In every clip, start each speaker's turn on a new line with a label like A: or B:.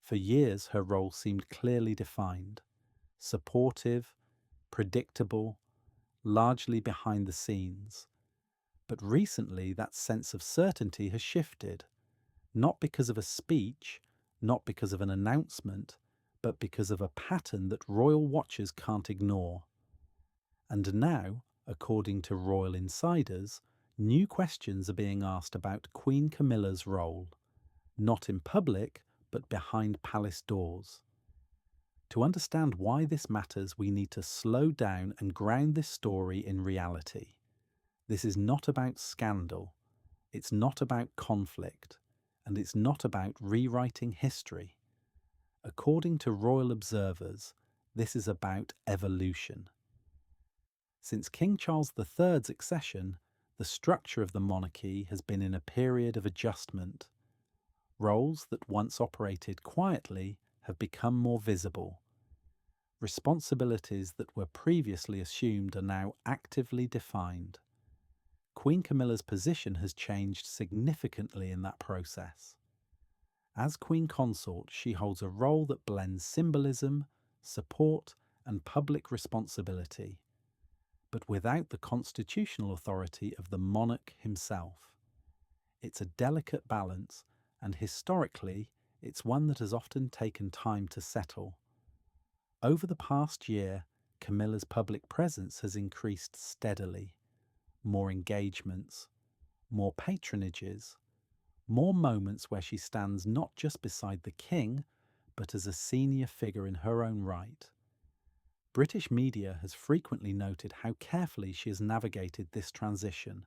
A: For years, her role seemed clearly defined, supportive, predictable, largely behind the scenes. But recently, that sense of certainty has shifted, not because of a speech, not because of an announcement, but because of a pattern that royal watchers can't ignore. And now, according to royal insiders, new questions are being asked about Queen Camilla's role, not in public, but behind palace doors. To understand why this matters, we need to slow down and ground this story in reality. This is not about scandal, it's not about conflict, and it's not about rewriting history. According to royal observers, this is about evolution. Since King Charles III's accession, the structure of the monarchy has been in a period of adjustment. Roles that once operated quietly have become more visible. Responsibilities that were previously assumed are now actively defined. Queen Camilla's position has changed significantly in that process. As Queen Consort, she holds a role that blends symbolism, support, and public responsibility, but without the constitutional authority of the monarch himself. It's a delicate balance, and historically, it's one that has often taken time to settle. Over the past year, Camilla's public presence has increased steadily. More engagements, more patronages, more moments where she stands not just beside the king, but as a senior figure in her own right. British media has frequently noted how carefully she has navigated this transition,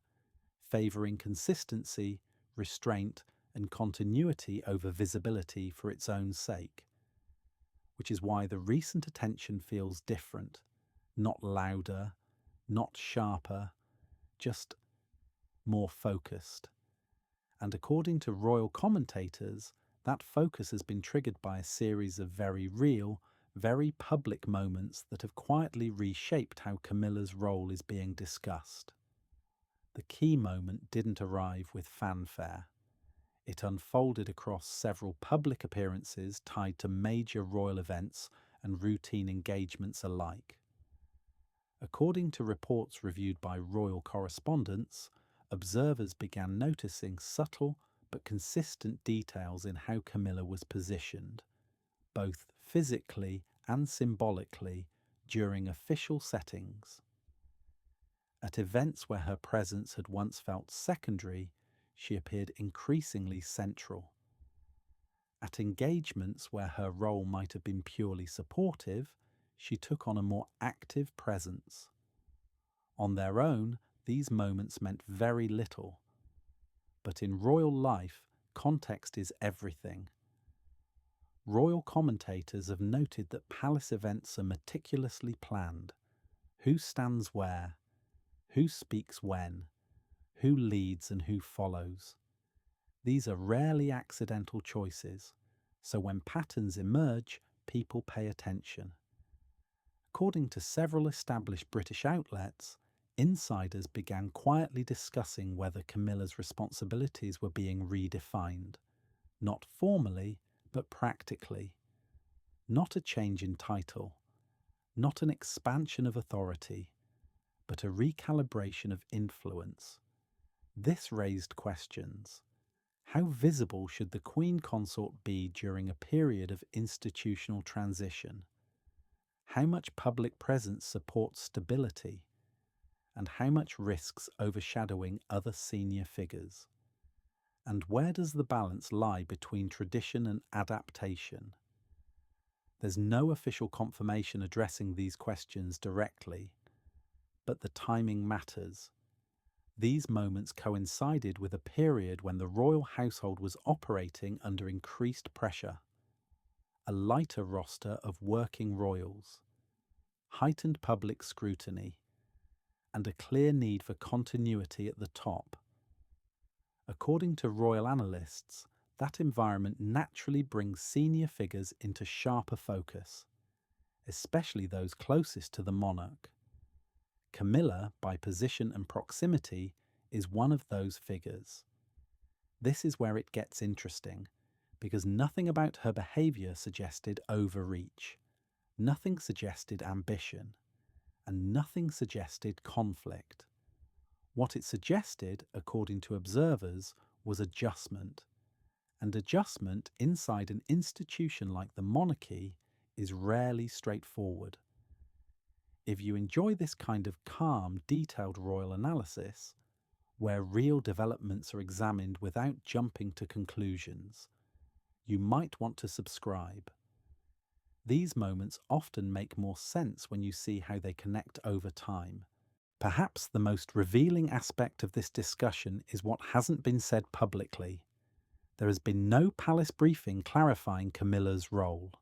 A: favouring consistency, restraint, and continuity over visibility for its own sake. Which is why the recent attention feels different, not louder, not sharper, just more focused. And according to royal commentators, that focus has been triggered by a series of very real, very public moments that have quietly reshaped how Camilla's role is being discussed. The key moment didn't arrive with fanfare. It unfolded across several public appearances tied to major royal events and routine engagements alike. According to reports reviewed by royal correspondents, observers began noticing subtle but consistent details in how Camilla was positioned, both physically and symbolically, during official settings. At events where her presence had once felt secondary, she appeared increasingly central. At engagements where her role might have been purely supportive, she took on a more active presence. On their own, these moments meant very little. But in royal life, context is everything. Royal commentators have noted that palace events are meticulously planned. Who stands where? Who speaks when? Who leads and who follows? These are rarely accidental choices, so when patterns emerge, people pay attention. According to several established British outlets, insiders began quietly discussing whether Camilla's responsibilities were being redefined, not formally, but practically. Not a change in title, not an expansion of authority, but a recalibration of influence. This raised questions. How visible should the Queen Consort be during a period of institutional transition? How much public presence supports stability? And how much risks overshadowing other senior figures? And where does the balance lie between tradition and adaptation? There's no official confirmation addressing these questions directly, but the timing matters. These moments coincided with a period when the royal household was operating under increased pressure. A lighter roster of working royals, heightened public scrutiny, and a clear need for continuity at the top. According to royal analysts, that environment naturally brings senior figures into sharper focus, especially those closest to the monarch. Camilla, by position and proximity, is one of those figures. This is where it gets interesting, because nothing about her behaviour suggested overreach, nothing suggested ambition, and nothing suggested conflict. What it suggested, according to observers, was adjustment. And adjustment inside an institution like the monarchy is rarely straightforward. If you enjoy this kind of calm, detailed royal analysis, where real developments are examined without jumping to conclusions, you might want to subscribe. These moments often make more sense when you see how they connect over time. Perhaps the most revealing aspect of this discussion is what hasn't been said publicly. There has been no palace briefing clarifying Camilla's role,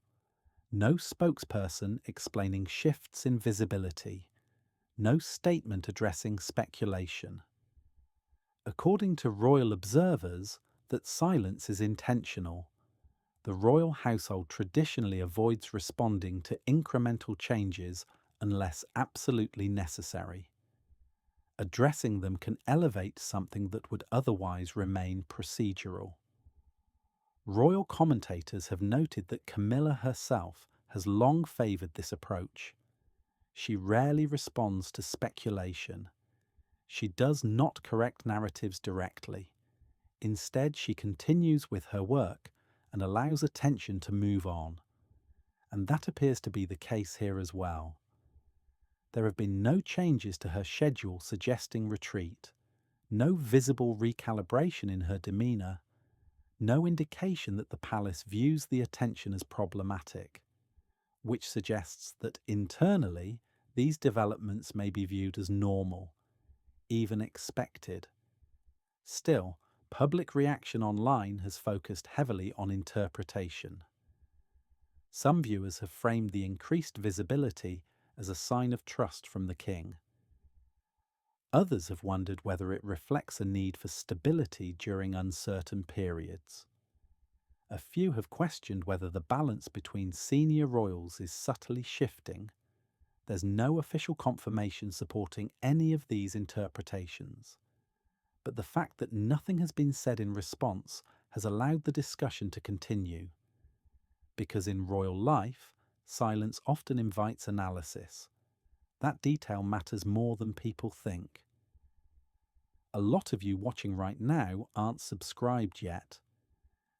A: no spokesperson explaining shifts in visibility, no statement addressing speculation. According to royal observers, that silence is intentional. The royal household traditionally avoids responding to incremental changes unless absolutely necessary. Addressing them can elevate something that would otherwise remain procedural. Royal commentators have noted that Camilla herself has long favoured this approach. She rarely responds to speculation. She does not correct narratives directly. Instead, she continues with her work and allows attention to move on. And that appears to be the case here as well. There have been no changes to her schedule suggesting retreat, no visible recalibration in her demeanour, no indication that the palace views the attention as problematic, which suggests that internally these developments may be viewed as normal, even expected. Still, public reaction online has focused heavily on interpretation. Some viewers have framed the increased visibility as a sign of trust from the king. Others have wondered whether it reflects a need for stability during uncertain periods. A few have questioned whether the balance between senior royals is subtly shifting. There's no official confirmation supporting any of these interpretations. But the fact that nothing has been said in response has allowed the discussion to continue. Because in royal life, silence often invites analysis. That detail matters more than people think. A lot of you watching right now aren't subscribed yet,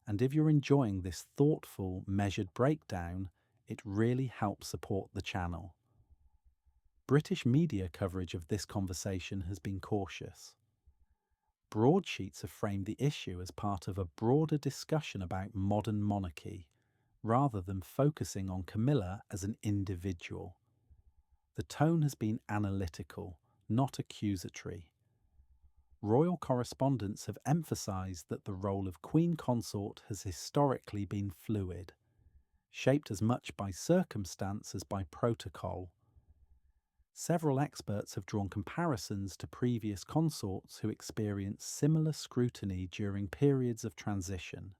A: and if you're enjoying this thoughtful, measured breakdown, it really helps support the channel. British media coverage of this conversation has been cautious. Broadsheets have framed the issue as part of a broader discussion about modern monarchy, rather than focusing on Camilla as an individual. The tone has been analytical, not accusatory. Royal correspondents have emphasised that the role of Queen Consort has historically been fluid, shaped as much by circumstance as by protocol. Several experts have drawn comparisons to previous consorts who experienced similar scrutiny during periods of transition.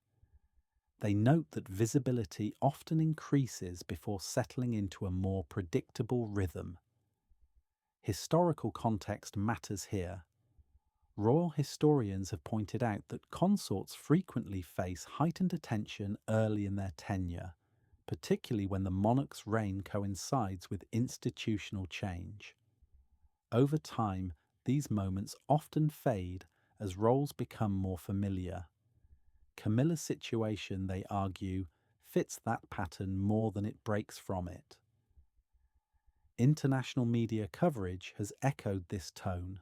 A: They note that visibility often increases before settling into a more predictable rhythm. Historical context matters here. Royal historians have pointed out that consorts frequently face heightened attention early in their tenure, particularly when the monarch's reign coincides with institutional change. Over time, these moments often fade as roles become more familiar. Camilla's situation, they argue, fits that pattern more than it breaks from it. International media coverage has echoed this tone.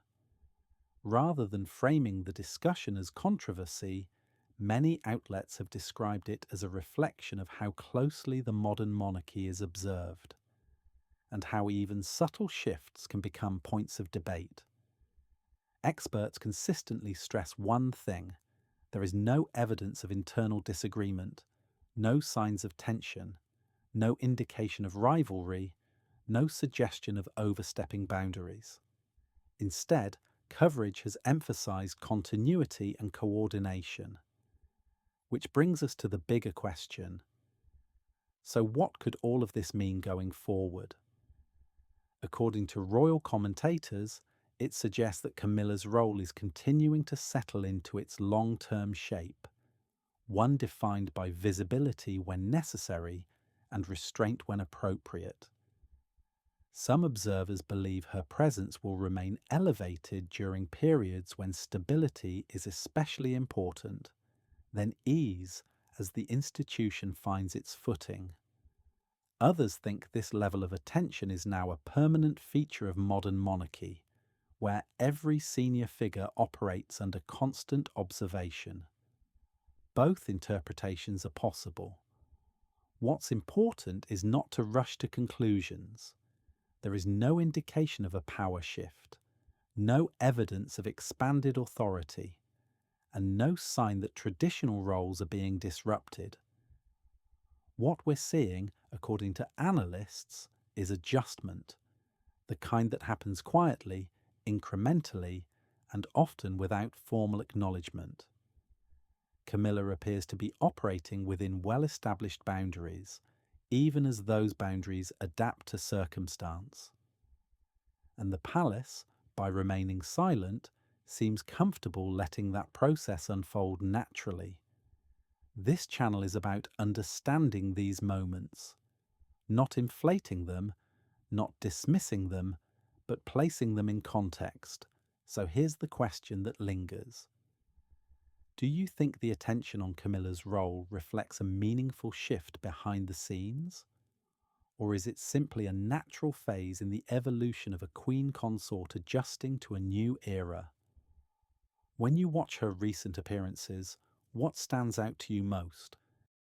A: Rather than framing the discussion as controversy, many outlets have described it as a reflection of how closely the modern monarchy is observed, and how even subtle shifts can become points of debate. Experts consistently stress one thing: there is no evidence of internal disagreement, no signs of tension, no indication of rivalry, no suggestion of overstepping boundaries. Instead, coverage has emphasised continuity and coordination. Which brings us to the bigger question. So what could all of this mean going forward? According to royal commentators, it suggests that Camilla's role is continuing to settle into its long-term shape, one defined by visibility when necessary and restraint when appropriate. Some observers believe her presence will remain elevated during periods when stability is especially important, then ease as the institution finds its footing. Others think this level of attention is now a permanent feature of modern monarchy, where every senior figure operates under constant observation. Both interpretations are possible. What's important is not to rush to conclusions. There is no indication of a power shift, no evidence of expanded authority, and no sign that traditional roles are being disrupted. What we're seeing, according to analysts, is adjustment, the kind that happens quietly, incrementally, and often without formal acknowledgement. Camilla appears to be operating within well-established boundaries, even as those boundaries adapt to circumstance. And the palace, by remaining silent, seems comfortable letting that process unfold naturally. This channel is about understanding these moments, not inflating them, not dismissing them, but placing them in context. So here's the question that lingers. Do you think the attention on Camilla's role reflects a meaningful shift behind the scenes? Or is it simply a natural phase in the evolution of a queen consort adjusting to a new era? When you watch her recent appearances, what stands out to you most?